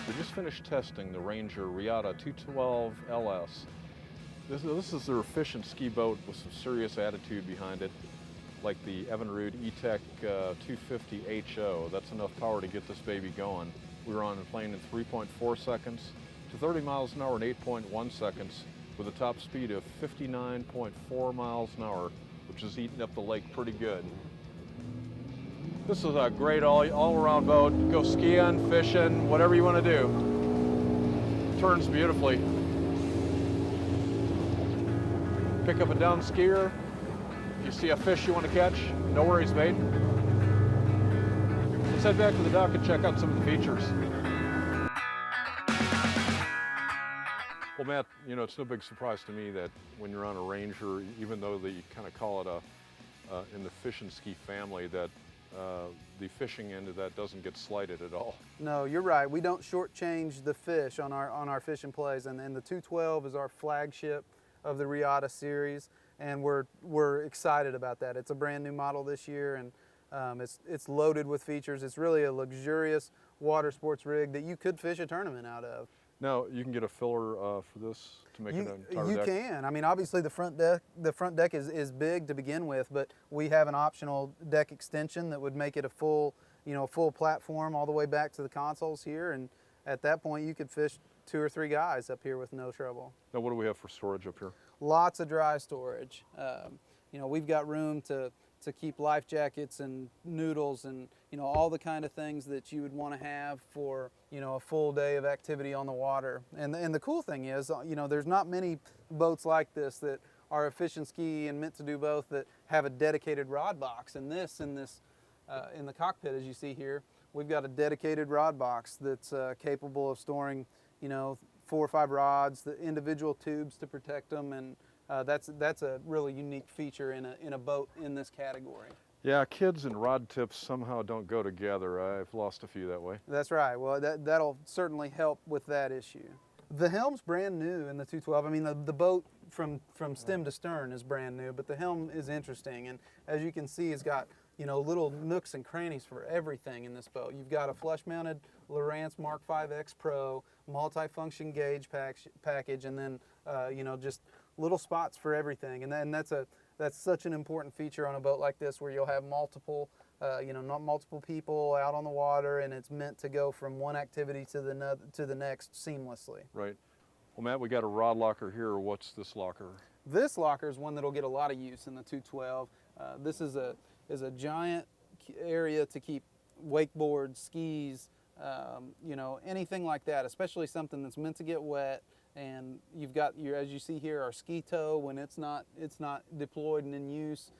We just finished testing the Ranger Reata 212 LS. This is their efficient ski boat with some serious attitude behind it, like the Evinrude E-Tech 250 HO. That's enough power to get this baby going. We were on a plane in 3.4 seconds to 30 miles an hour in 8.1 seconds with a top speed of 59.4 miles an hour, which is eating up the lake pretty good. This is a great all-around boat. Go skiing, fishing, whatever you want to do. Turns beautifully. Pick up a down skier. You see a fish you want to catch, no worries, mate. Let's head back to the dock and check out some of the features. Well, Matt, you know, it's no big surprise to me that when you're on a Ranger, even though you kind of call it in the fish and ski family, that the fishing end of that doesn't get slighted at all. No, you're right. We don't shortchange the fish on our fish and plays, and the 212 is our flagship of the Reata series, and we're excited about that. It's a brand new model this year, and it's loaded with features. It's really a luxurious water sports rig that you could fish a tournament out of. Now, you can get a filler for this to make it an entire deck? You can. I mean, obviously the front deck is big to begin with, but we have an optional deck extension that would make it a full platform all the way back to the consoles here, and at that point you could fish 2 or 3 guys up here with no trouble. Now, what do we have for storage up here? Lots of dry storage. We've got room to keep life jackets and noodles and all the kind of things that you would want to have for a full day of activity on the water. And the cool thing is, there's not many boats like this that are efficient ski and meant to do both that have a dedicated rod box. And in the cockpit, as you see here, we've got a dedicated rod box that's capable of storing 4 or 5 rods, the individual tubes to protect them, and that's a really unique feature in a boat in this category. Yeah, kids and rod tips somehow don't go together. I've lost a few that way. That's right. Well, that'll certainly help with that issue. The helm's brand new in the 212. I mean, the boat from stem to stern is brand new, but the helm is interesting, and as you can see, it's got little nooks and crannies for everything in this boat. You've got a flush-mounted Lowrance Mark V X Pro, multi-function gauge package, and then just little spots for everything. And that's such an important feature on a boat like this, where you'll have multiple people out on the water, and it's meant to go from one activity to the next seamlessly. Right. Well, Matt, we got a rod locker here. What's this locker? This locker is one that'll get a lot of use in the 212. This is a giant area to keep wakeboards, skis, anything like that, especially something that's meant to get wet. And you've got as you see here, our ski tow, when it's not deployed and in use,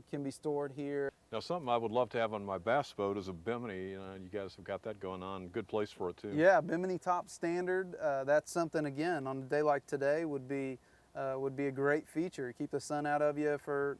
can be stored here. Now, something I would love to have on my bass boat is a Bimini. You guys have got that going on. Good place for it too. Yeah, Bimini top standard. That's something, again, on a day like today would be a great feature. Keep the sun out of you for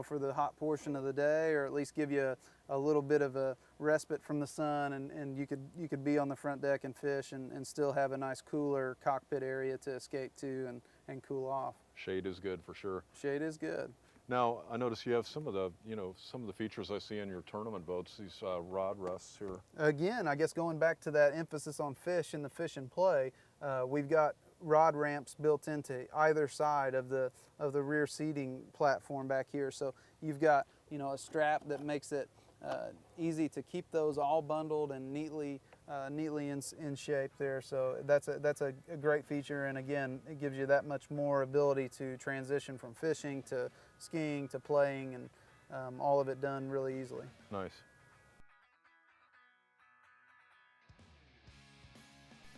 for the hot portion of the day, or at least give you a little bit of a respite from the sun, and you could be on the front deck and fish and still have a nice cooler cockpit area to escape to and cool off. Shade is good for sure. Shade is good. Now, I notice you have some of the features I see in your tournament boats, these rod rests here. Again, I guess going back to that emphasis on fish and the fish and play, we've got rod ramps built into either side of the rear seating platform back here. So you've got a strap that makes it easy to keep those all bundled and neatly in shape there. So that's a great feature, and again, it gives you that much more ability to transition from fishing to skiing to playing, and all of it done really easily. Nice.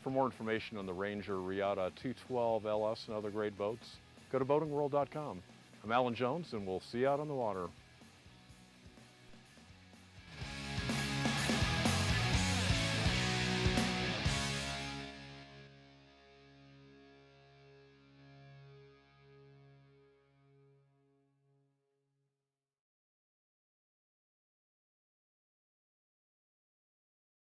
For more information on the Ranger Reata 212 LS and other great boats, go to boatingworld.com. I'm Alan Jones, and we'll see you out on the water.